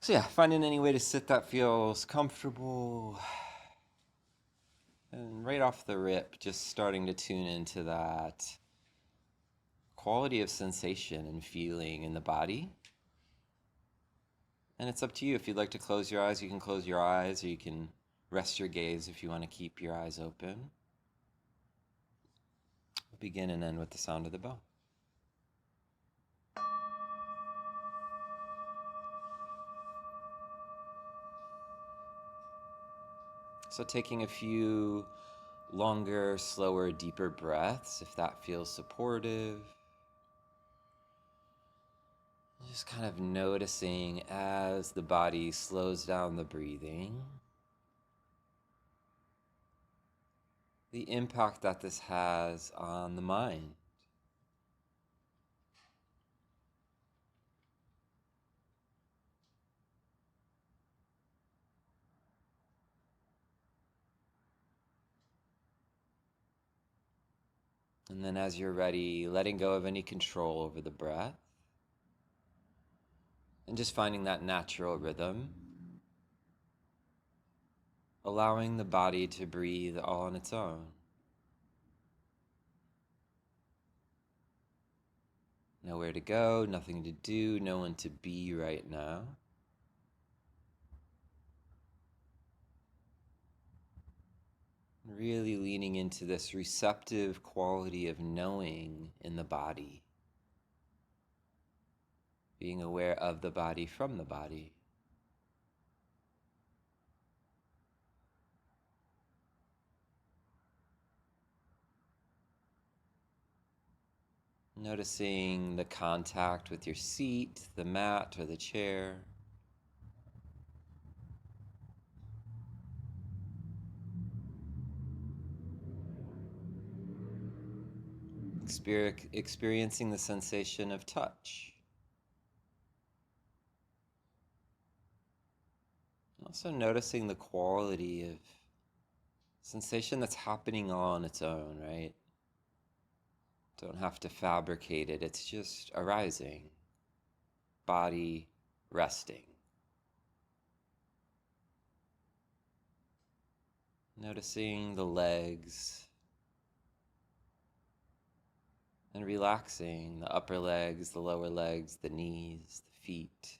So yeah, finding any way to sit that feels comfortable. And right off the rip, just starting to tune into that quality of sensation and feeling in the body. And it's up to you. If you'd like to close your eyes, you can close your eyes, or you can rest your gaze if you want to keep your eyes open. We'll begin and end with the sound of the bell. So taking a few longer, slower, deeper breaths, if that feels supportive. Just kind of noticing as the body slows down the breathing, the impact that this has on the mind. And then as you're ready, letting go of any control over the breath and just finding that natural rhythm, allowing the body to breathe all on its own. Nowhere to go, nothing to do, no one to be right now. Really leaning into this receptive quality of knowing in the body, being aware of the body from the body. Noticing the contact with your seat, the mat, or the chair. Experiencing the sensation of touch. Also noticing the quality of sensation that's happening all on its own, right? Don't have to fabricate it, it's just arising. Body resting. Noticing the legs and relaxing the upper legs, the lower legs, the knees, the feet.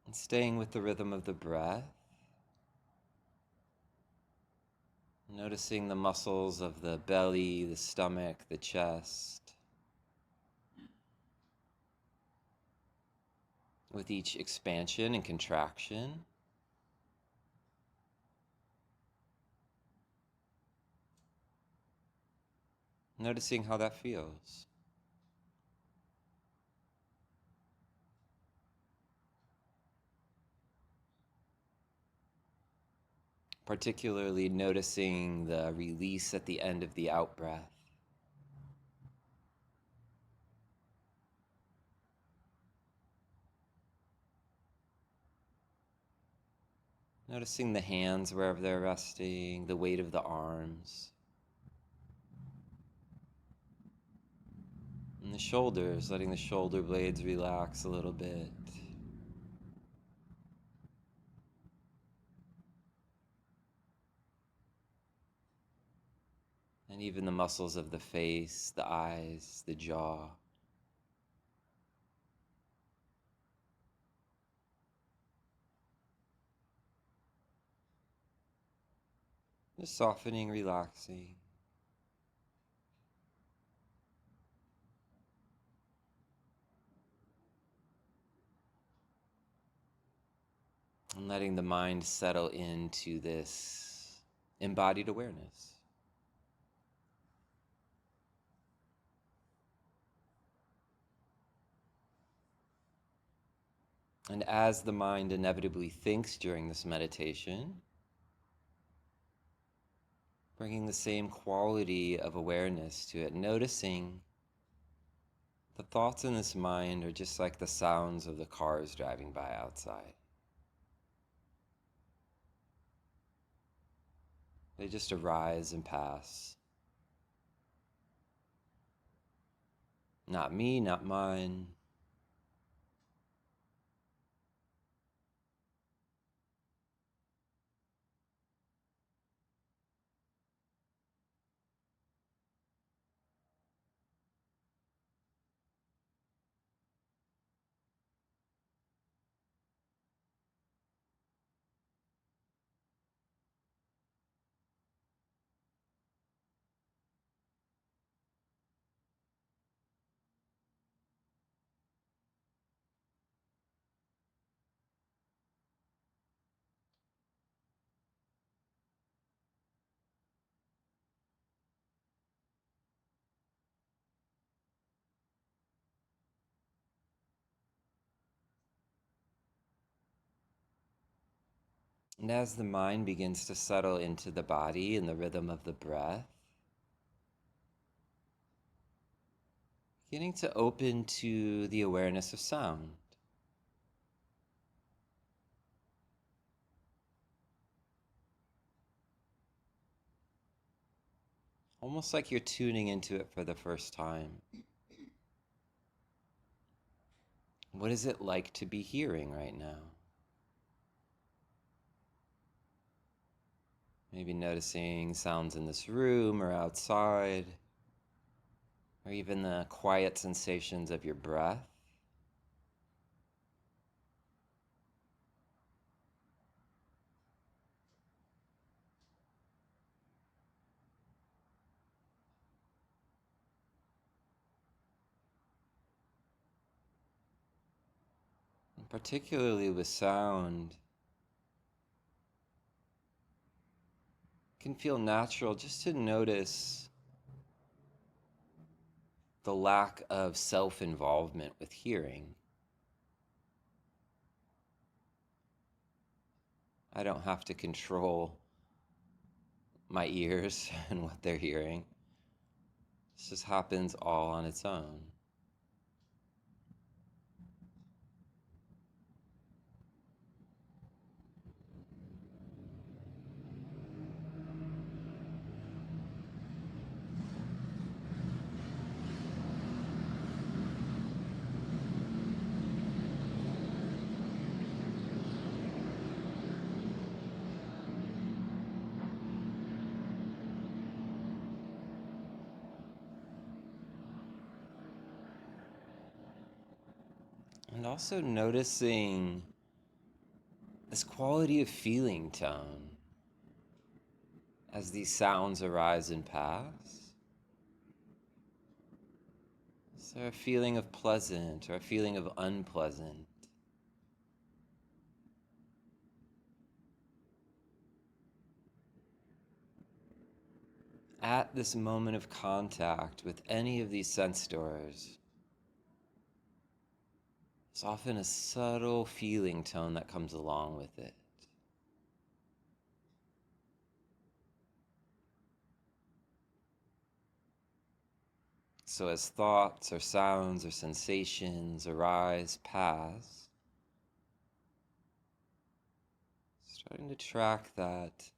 And staying with the rhythm of the breath. Noticing the muscles of the belly, the stomach, the chest. With each expansion and contraction. Noticing how that feels. Particularly noticing the release at the end of the out-breath. Noticing the hands wherever they're resting, the weight of the arms. And the shoulders, letting the shoulder blades relax a little bit. And even the muscles of the face, the eyes, the jaw. Just softening, relaxing. And letting the mind settle into this embodied awareness. And as the mind inevitably thinks during this meditation, bringing the same quality of awareness to it, noticing the thoughts in this mind are just like the sounds of the cars driving by outside. They just arise and pass. Not me, not mine. And as the mind begins to settle into the body and the rhythm of the breath, beginning to open to the awareness of sound. Almost like you're tuning into it for the first time. What is it like to be hearing right now? Maybe noticing sounds in this room or outside, or even the quiet sensations of your breath. And particularly with sound, it can feel natural just to notice the lack of self-involvement with hearing. I don't have to control my ears and what they're hearing. This just happens all on its own. And also noticing this quality of feeling tone as these sounds arise and pass. Is there a feeling of pleasant or a feeling of unpleasant? At this moment of contact with any of these sense doors, there's often a subtle feeling tone that comes along with it. So as thoughts or sounds or sensations arise, pass, starting to track that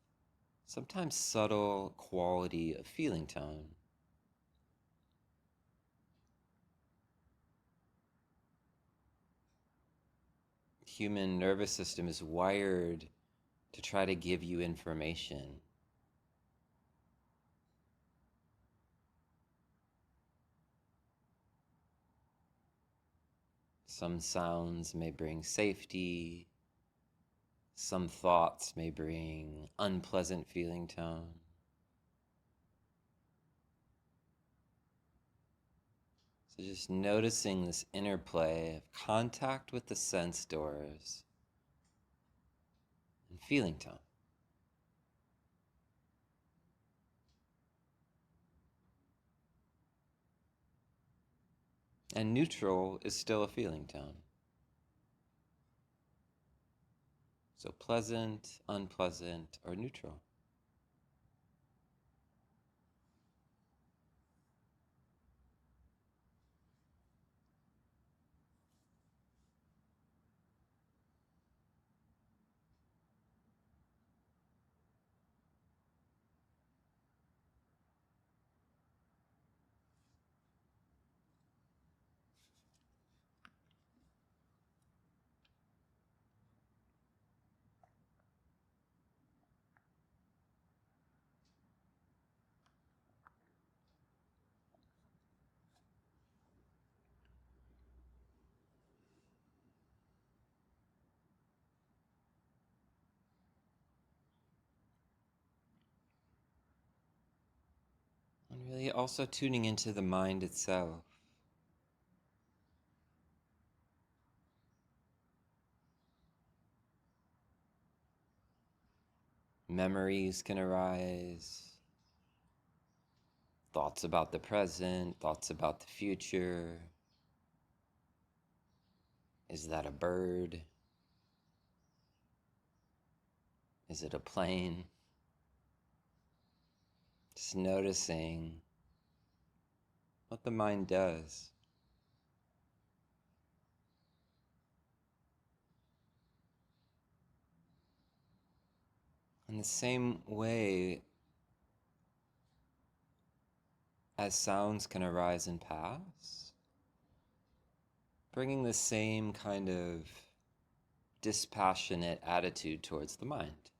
sometimes subtle quality of feeling tone. Human nervous system is wired to try to give you information. Some sounds may bring safety. Some thoughts may bring unpleasant feeling tone. So just noticing this interplay of contact with the sense doors and feeling tone. And neutral is still a feeling tone. So pleasant, unpleasant, or neutral. Also tuning into the mind itself. Memories can arise, thoughts about the present, thoughts about the future. Is that a bird? Is it a plane? Just noticing what the mind does. In the same way as sounds can arise and pass, bringing the same kind of dispassionate attitude towards the mind.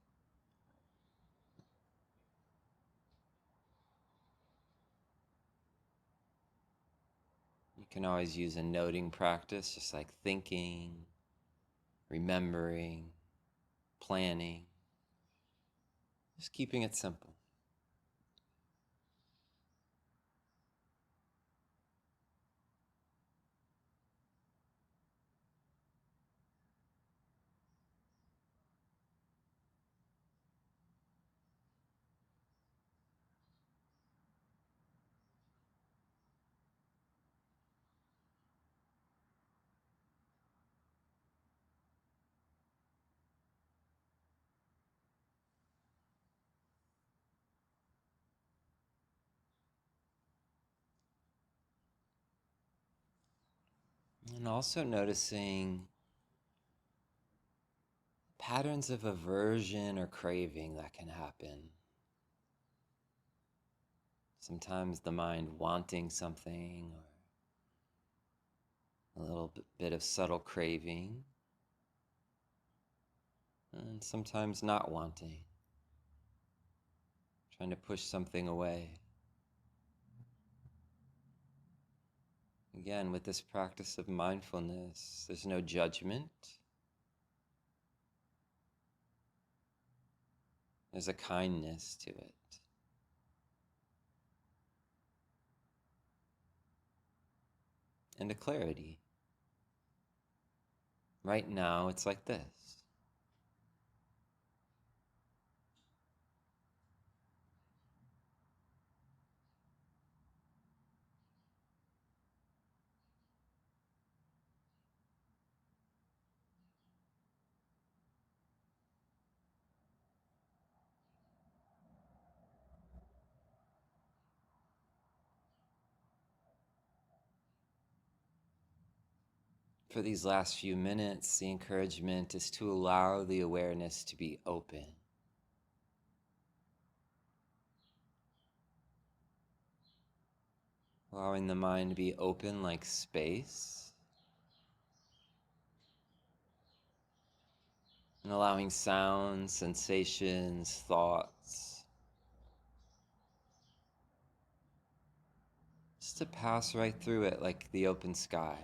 You can always use a noting practice, just like thinking, remembering, planning, just keeping it simple. And also noticing patterns of aversion or craving that can happen. Sometimes the mind wanting something, or a little bit of subtle craving, and sometimes not wanting, trying to push something away. Again, with this practice of mindfulness, there's no judgment. There's a kindness to it. And a clarity. Right now, it's like this. For these last few minutes, the encouragement is to allow the awareness to be open. Allowing the mind to be open like space. And allowing sounds, sensations, thoughts just to pass right through it like the open sky.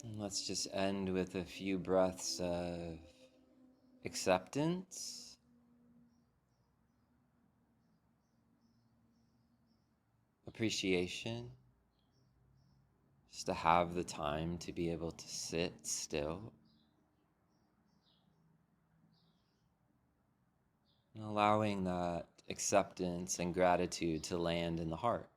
And let's just end with a few breaths of acceptance. appreciation, just to have the time to be able to sit still and allowing that acceptance and gratitude to land in the heart.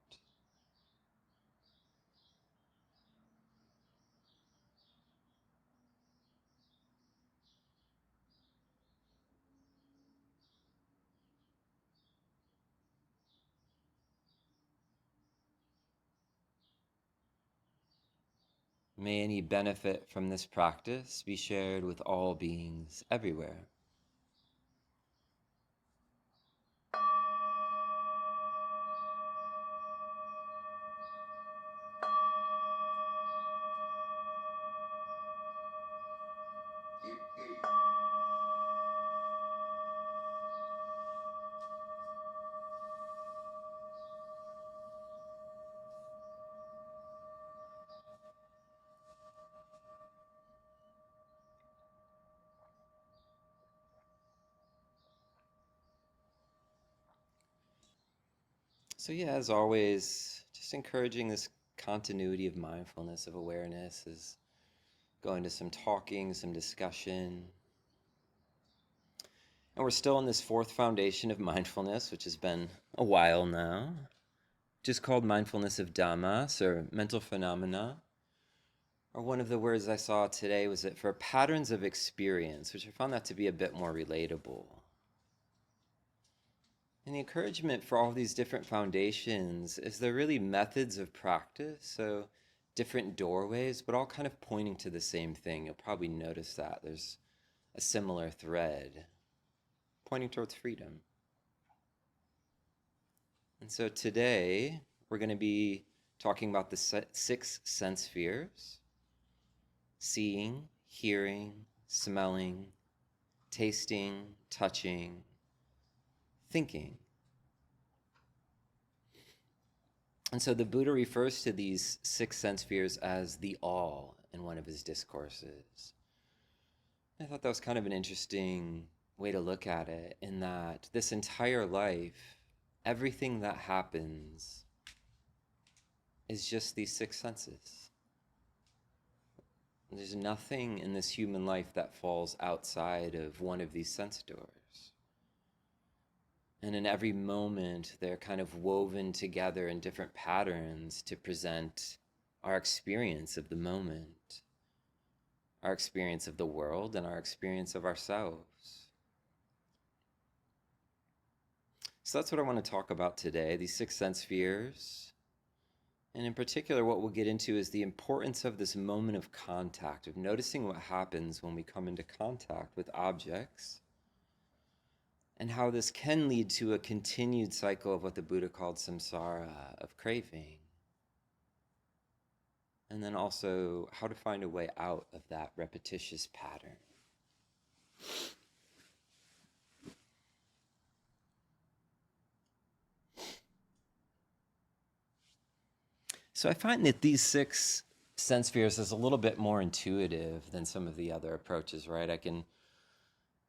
May any benefit from this practice be shared with all beings everywhere. So yeah, as always, just encouraging this continuity of mindfulness, of awareness, is going to some talking, some discussion. And we're still in this fourth foundation of mindfulness, which has been a while now, just called mindfulness of dhammas, or mental phenomena. Or one of the words I saw today was that for patterns of experience, which I found that to be a bit more relatable. And the encouragement for all these different foundations is they're really methods of practice, so different doorways, but all kind of pointing to the same thing. You'll probably notice that there's a similar thread pointing towards freedom. And so today we're going to be talking about the six sense spheres: seeing, hearing, smelling, tasting, touching, thinking. And so the Buddha refers to these six sense spheres as the all in one of his discourses. I thought that was kind of an interesting way to look at it, in that this entire life, everything that happens is just these six senses. There's nothing in this human life that falls outside of one of these sense doors. And in every moment, they're kind of woven together in different patterns to present our experience of the moment, our experience of the world, and our experience of ourselves. So that's what I want to talk about today, these six sense spheres. And in particular, what we'll get into is the importance of this moment of contact, of noticing what happens when we come into contact with objects, and how this can lead to a continued cycle of what the Buddha called samsara, of craving. And then also how to find a way out of that repetitious pattern. So I find that these six sense spheres is a little bit more intuitive than some of the other approaches, right? I can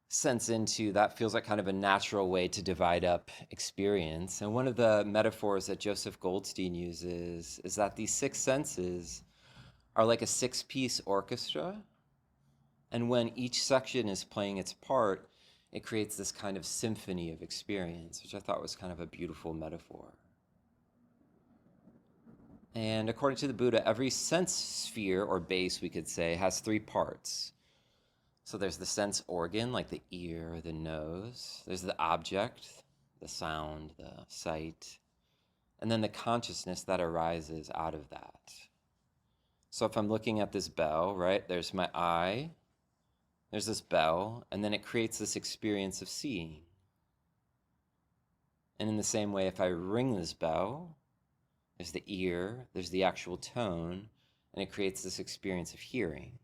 sense into that feels like kind of a natural way to divide up experience. And one of the metaphors that Joseph Goldstein uses is that these six senses are like a six-piece orchestra. And when each section is playing its part, it creates this kind of symphony of experience, which I thought was kind of a beautiful metaphor. And according to the Buddha, every sense sphere, or base, we could say, has three parts. So there's the sense organ, like the ear or the nose. There's the object, the sound, the sight. And then the consciousness that arises out of that. So if I'm looking at this bell, right, there's my eye, there's this bell, and then it creates this experience of seeing. And in the same way, if I ring this bell, there's the ear, there's the actual tone, and it creates this experience of hearing.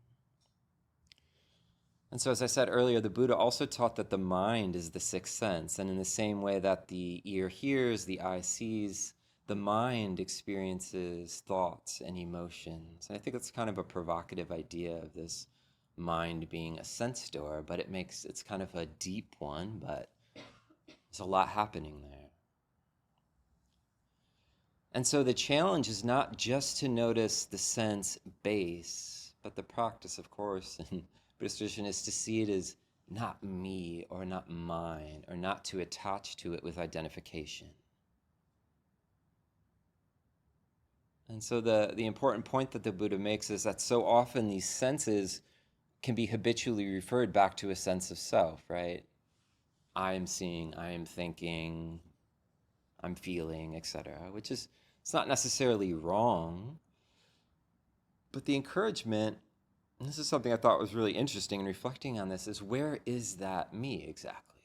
And so, as I said earlier, the Buddha also taught that the mind is the sixth sense. And in the same way that the ear hears, the eye sees, the mind experiences thoughts and emotions. And I think that's kind of a provocative idea of this mind being a sense door, but it's kind of a deep one, but there's a lot happening there. And so the challenge is not just to notice the sense base, but the practice, of course, in Buddhist tradition is to see it as not me or not mine, or not to attach to it with identification. And so the important point that the Buddha makes is that so often these senses can be habitually referred back to a sense of self, right? I am seeing, I am thinking, I'm feeling, etc., which is, it's not necessarily wrong, but the encouragement, and this is something I thought was really interesting in reflecting on this, is where is that me exactly?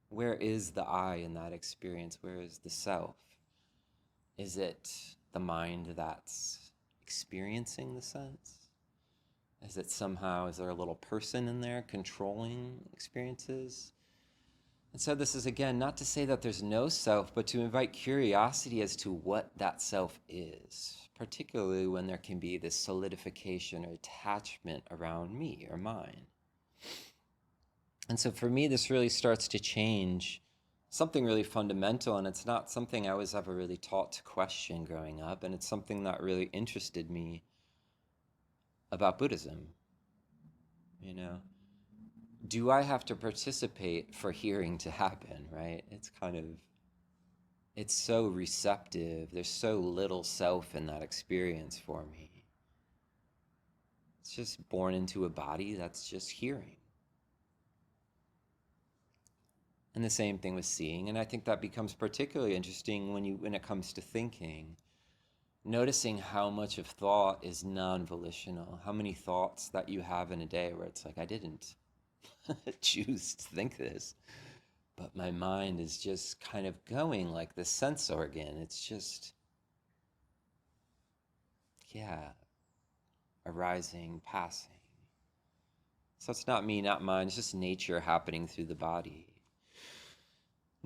Where is the I in that experience? Where is the self? Is it the mind that's experiencing the sense? Is it somehow, is there a little person in there controlling experiences? And so this is, again, not to say that there's no self, but to invite curiosity as to what that self is, particularly when there can be this solidification or attachment around me or mine. And so for me, this really starts to change something really fundamental, and it's not something I was ever really taught to question growing up, and it's something that really interested me about Buddhism. You know, do I have to participate for hearing to happen, right? It's so receptive. There's so little self in that experience for me. It's just born into a body that's just hearing. And the same thing with seeing, and I think that becomes particularly interesting when it comes to thinking. Noticing how much of thought is non-volitional, how many thoughts that you have in a day where it's like, I didn't choose to think this, but my mind is just kind of going like the sense organ. It's just, yeah, arising, passing. So it's not me, not mine, it's just nature happening through the body.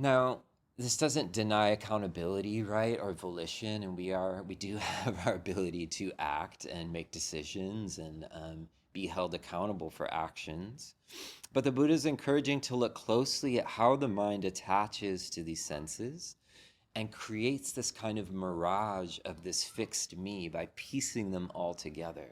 Now, this doesn't deny accountability, right, or volition, and we do have our ability to act and make decisions and be held accountable for actions. But the Buddha is encouraging to look closely at how the mind attaches to these senses and creates this kind of mirage of this fixed me by piecing them all together.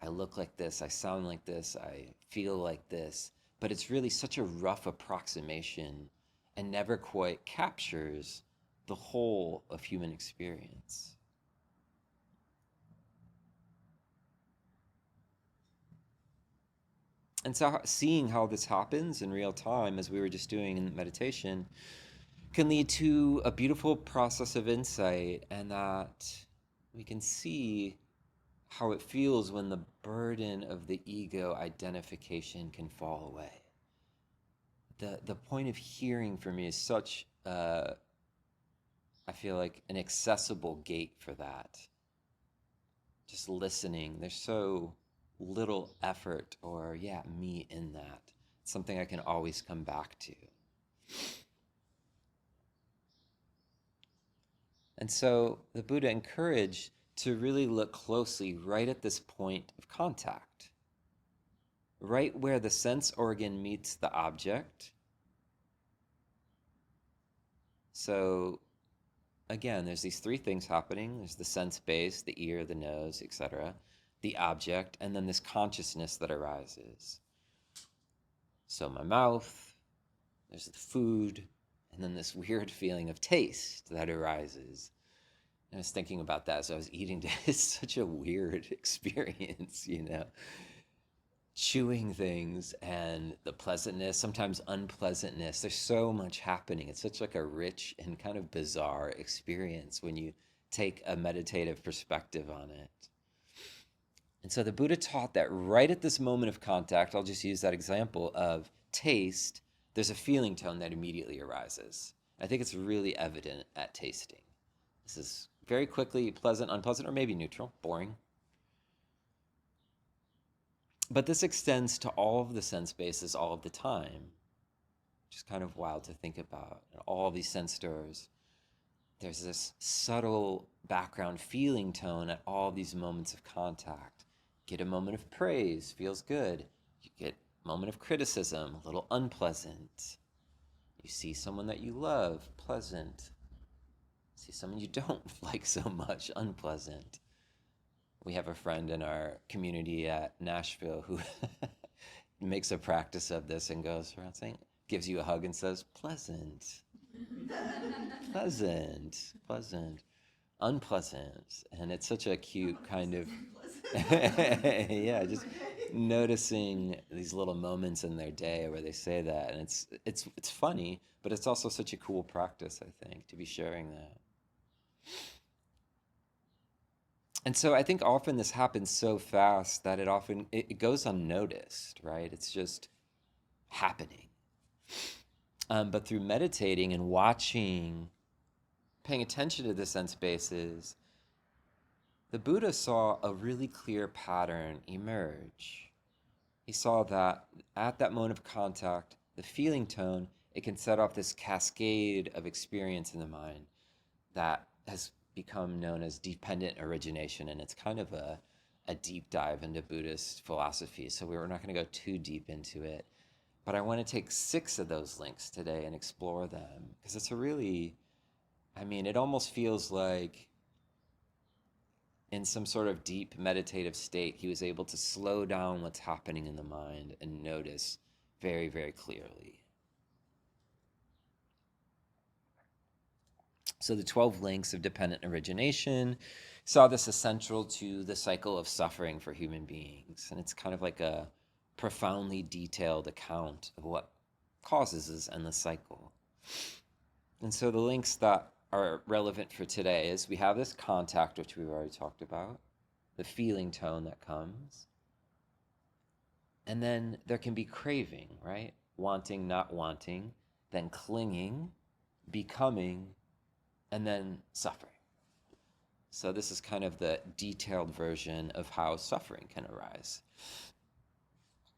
I look like this, I sound like this, I feel like this, but it's really such a rough approximation and never quite captures the whole of human experience. And so seeing how this happens in real time, as we were just doing in meditation, can lead to a beautiful process of insight, and that we can see how it feels when the burden of the ego identification can fall away. The point of hearing for me is such, I feel like, an accessible gate for that. Just listening, there's so little effort or, yeah, me in that. It's something I can always come back to. And so the Buddha encouraged to really look closely right at this point of contact, right where the sense organ meets the object. So again, there's these three things happening. There's the sense base, the ear, the nose, etc., the object, and then this consciousness that arises. So my mouth, there's the food, and then this weird feeling of taste that arises. And I was thinking about that as I was eating. It's such a weird experience, you know? Chewing things and the pleasantness, sometimes unpleasantness. There's so much happening. It's such like a rich and kind of bizarre experience when you take a meditative perspective on it. And so the Buddha taught that right at this moment of contact, I'll just use that example of taste, there's a feeling tone that immediately arises. I think it's really evident at tasting. This is very quickly pleasant, unpleasant, or maybe neutral, boring. But this extends to all of the sense bases all of the time, which is kind of wild to think about. All these sense doors, there's this subtle background feeling tone at all these moments of contact. Get a moment of praise, feels good. You get a moment of criticism, a little unpleasant. You see someone that you love, pleasant. See someone you don't like so much, unpleasant. We have a friend in our community at Nashville who makes a practice of this and goes around saying, gives you a hug and says, pleasant, pleasant, pleasant, unpleasant. And it's such a cute kind of, yeah, just noticing these little moments in their day where they say that. And it's funny, but it's also such a cool practice, I think, to be sharing that. And so I think often this happens so fast that it goes unnoticed, right? It's just happening. But through meditating and watching, paying attention to the sense bases, the Buddha saw a really clear pattern emerge. He saw that at that moment of contact, the feeling tone, it can set off this cascade of experience in the mind that has become known as dependent origination. And it's kind of a deep dive into Buddhist philosophy. So we're not going to go too deep into it. But I want to take 6 of those links today and explore them because it's a really, I mean, it almost feels like in some sort of deep meditative state, he was able to slow down what's happening in the mind and notice very, very clearly. So the 12 links of dependent origination saw this as central to the cycle of suffering for human beings. And it's kind of like a profoundly detailed account of what causes this endless cycle. And so the links that are relevant for today is we have this contact, which we've already talked about, the feeling tone that comes. And then there can be craving, right? Wanting, not wanting, then clinging, becoming, and then suffering. So this is kind of the detailed version of how suffering can arise.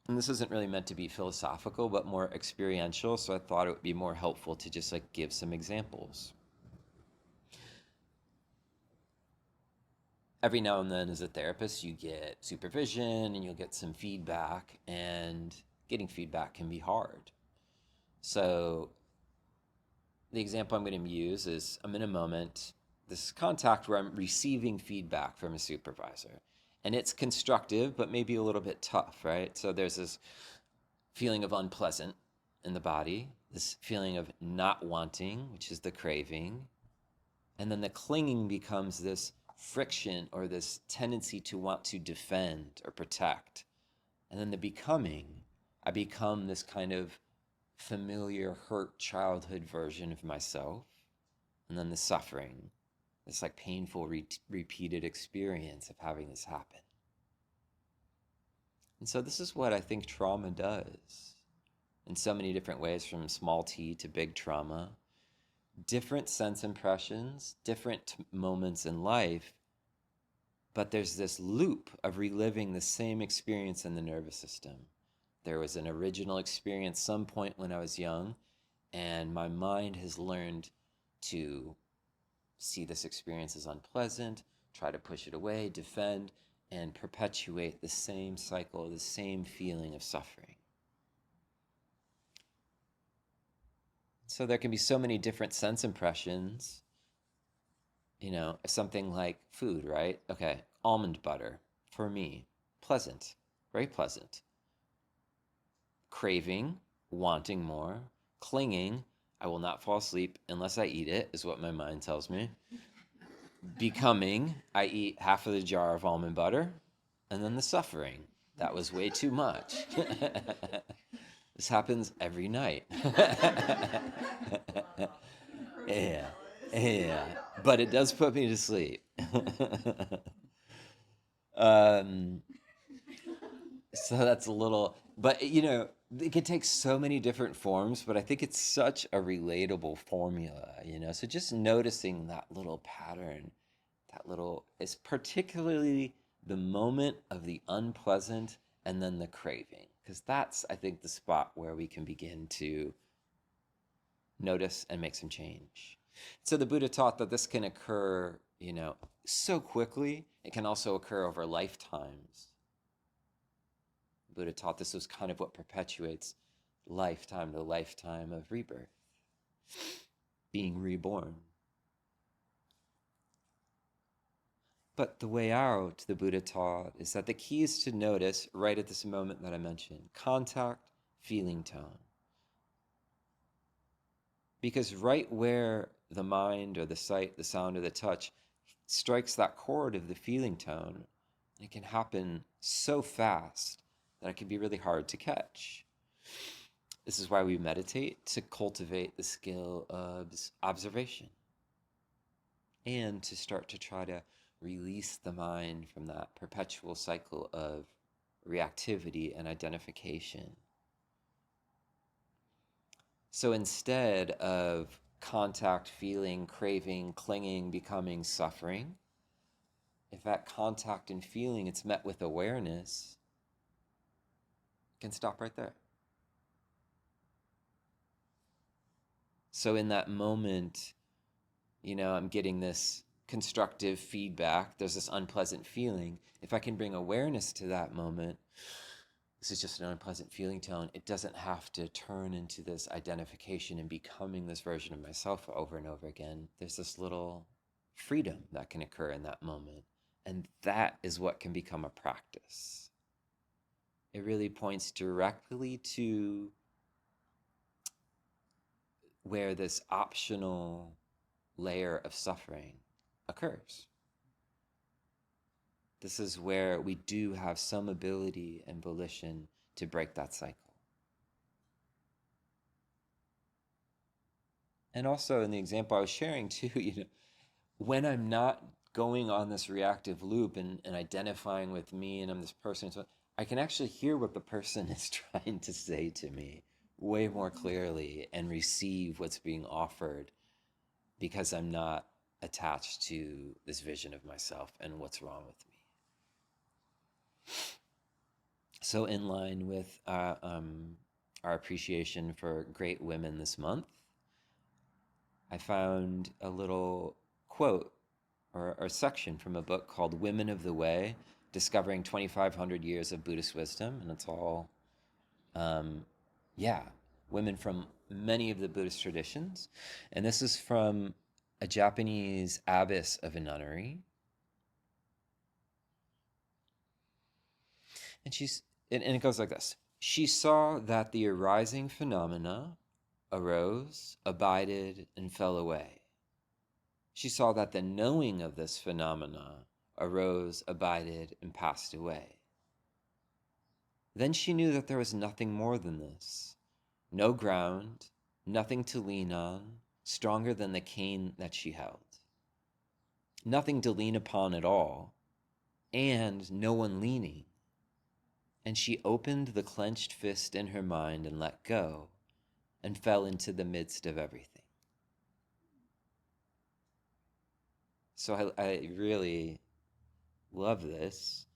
And this isn't really meant to be philosophical, but more experiential, so I thought it would be more helpful to just like give some examples. Every now and then as a therapist, you get supervision and you'll get some feedback, and getting feedback can be hard. So the example I'm going to use is I'm in a moment, this contact where I'm receiving feedback from a supervisor. And it's constructive, but maybe a little bit tough, right? So there's this feeling of unpleasant in the body, this feeling of not wanting, which is the craving. And then the clinging becomes this friction or this tendency to want to defend or protect. And then the becoming, I become this kind of familiar, hurt childhood version of myself. And then the suffering, this like painful repeated experience of having this happen. And so this is what I think trauma does in so many different ways, from small t to big trauma. Different sense impressions, different moments in life, but there's this loop of reliving the same experience in the nervous system. There was an original experience some point when I was young, and my mind has learned to see this experience as unpleasant, try to push it away, defend, and perpetuate the same cycle, the same feeling of suffering. So there can be so many different sense impressions. You know, something like food, right? Okay, almond butter, for me, pleasant, very pleasant. Craving, wanting more. Clinging, I will not fall asleep unless I eat it, is what my mind tells me. Becoming, I eat half of the jar of almond butter. And then the suffering, that was way too much. This happens every night. Yeah, yeah. But it does put me to sleep. um, so that's a little, but you know, it could take so many different forms, but I think it's such a relatable formula, you know? So just noticing that little pattern, that little, is particularly the moment of the unpleasant and then the craving, because that's, I think, the spot where we can begin to notice and make some change. So the Buddha taught that this can occur, you know, so quickly. It can also occur over lifetimes. The Buddha taught this was kind of what perpetuates lifetime to lifetime of rebirth, being reborn. But the way out, the Buddha taught, is that the key is to notice right at this moment that I mentioned contact, feeling tone. Because right where the mind or the sight, the sound, or the touch strikes that chord of the feeling tone, it can happen so fast that it can be really hard to catch. This is why we meditate, to cultivate the skill of observation and to start to try to release the mind from that perpetual cycle of reactivity and identification. So instead of contact, feeling, craving, clinging, becoming, suffering, if that contact and feeling it's met with awareness, it can stop right there. So in that moment, I'm getting this constructive feedback, there's this unpleasant feeling. If I can bring awareness to that moment, this is just an unpleasant feeling tone. It doesn't have to turn into this identification and becoming this version of myself over and over again. There's this little freedom that can occur in that moment. And that is what can become a practice. It really points directly to where this optional layer of suffering occurs. This is where we do have some ability and volition to break that cycle. And also in the example I was sharing too, when I'm not going on this reactive loop and identifying with me and I'm this person, so I can actually hear what the person is trying to say to me way more clearly and receive what's being offered because I'm not attached to this vision of myself and what's wrong with me. So in line with our appreciation for great women this month, I found a little quote or a section from a book called Women of the Way, Discovering 2,500 Years of Buddhist Wisdom. And it's all, um, yeah, women from many of the Buddhist traditions. And this is from a Japanese abbess of a nunnery. And and it goes like this. She saw that the arising phenomena arose, abided, and fell away. She saw that the knowing of this phenomena arose, abided, and passed away. Then she knew that there was nothing more than this, no ground, nothing to lean on, stronger than the cane that she held, nothing to lean upon at all, and no one leaning. And she opened the clenched fist in her mind and let go, and fell into the midst of everything. So I really love this.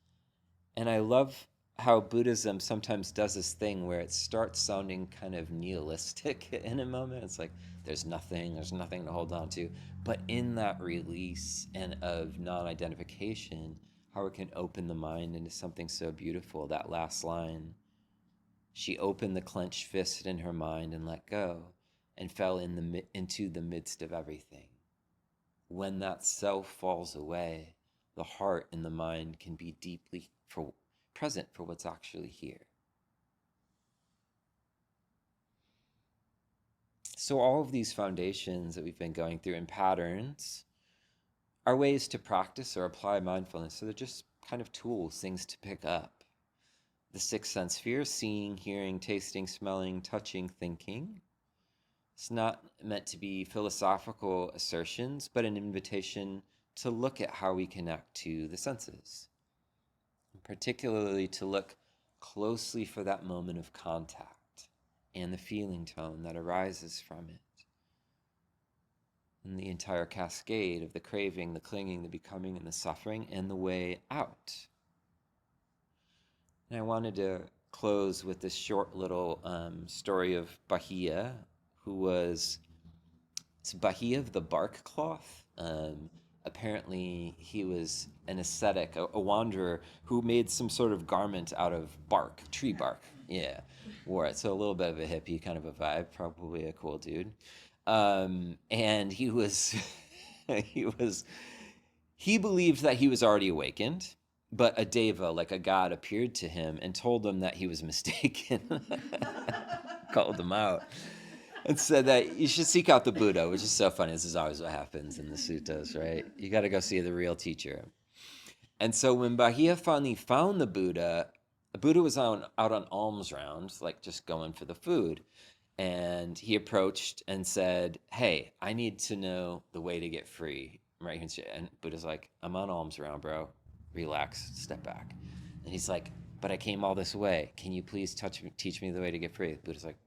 And I love how Buddhism sometimes does this thing where it starts sounding kind of nihilistic in a moment. It's like there's nothing to hold on to. But in that release and of non-identification, how it can open the mind into something so beautiful. That last line, she opened the clenched fist in her mind and let go, and fell into the midst of everything. When that self falls away, the heart and the mind can be deeply present for what's actually here. So all of these foundations that we've been going through and patterns are ways to practice or apply mindfulness. So they're just kind of tools, things to pick up. The six sense spheres: seeing, hearing, tasting, smelling, touching, thinking. It's not meant to be philosophical assertions, but an invitation to look at how we connect to the senses, and particularly to look closely for that moment of contact and the feeling tone that arises from it, and the entire cascade of the craving, the clinging, the becoming, and the suffering, and the way out. And I wanted to close with this short little story of Bahia, who was it's Bahia of the bark cloth. Apparently, he was an ascetic, a wanderer who made some sort of garment out of bark, tree bark. Yeah, wore it. So a little bit of a hippie kind of a vibe, probably a cool dude. And he was, he was He believed that he was already awakened, but a deva, like a god, appeared to him and told him that he was mistaken. Called him out and said that you should seek out the Buddha, which is so funny. This is always what happens in the suttas, right? You got to go see the real teacher. And so when Bahia finally found the Buddha was out on alms rounds, like just going for the food. And he approached and said, "Hey, I need to know the way to get free." Right? And Buddha's like, "I'm on alms round, bro. Relax, step back." And he's like, "But I came all this way. Can you please teach me the way to get free?" Buddha's like,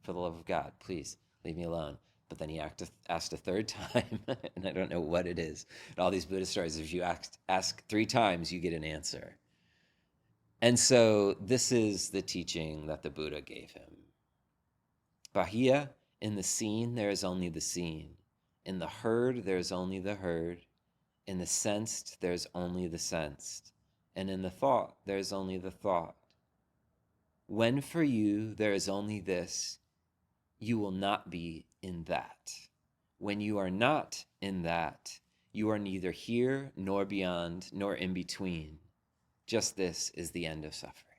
"For the love of God, please leave me alone." But then he asked a third time, and I don't know what it is. In all these Buddhist stories, if you ask 3 times, you get an answer. And so this is the teaching that the Buddha gave him. Bahia, in the seen, there is only the seen. In the heard, there is only the heard. In the sensed, there is only the sensed. And in the thought, there is only the thought. When for you there is only this, you will not be in that. When you are not in that, you are neither here nor beyond nor in between. Just this is the end of suffering.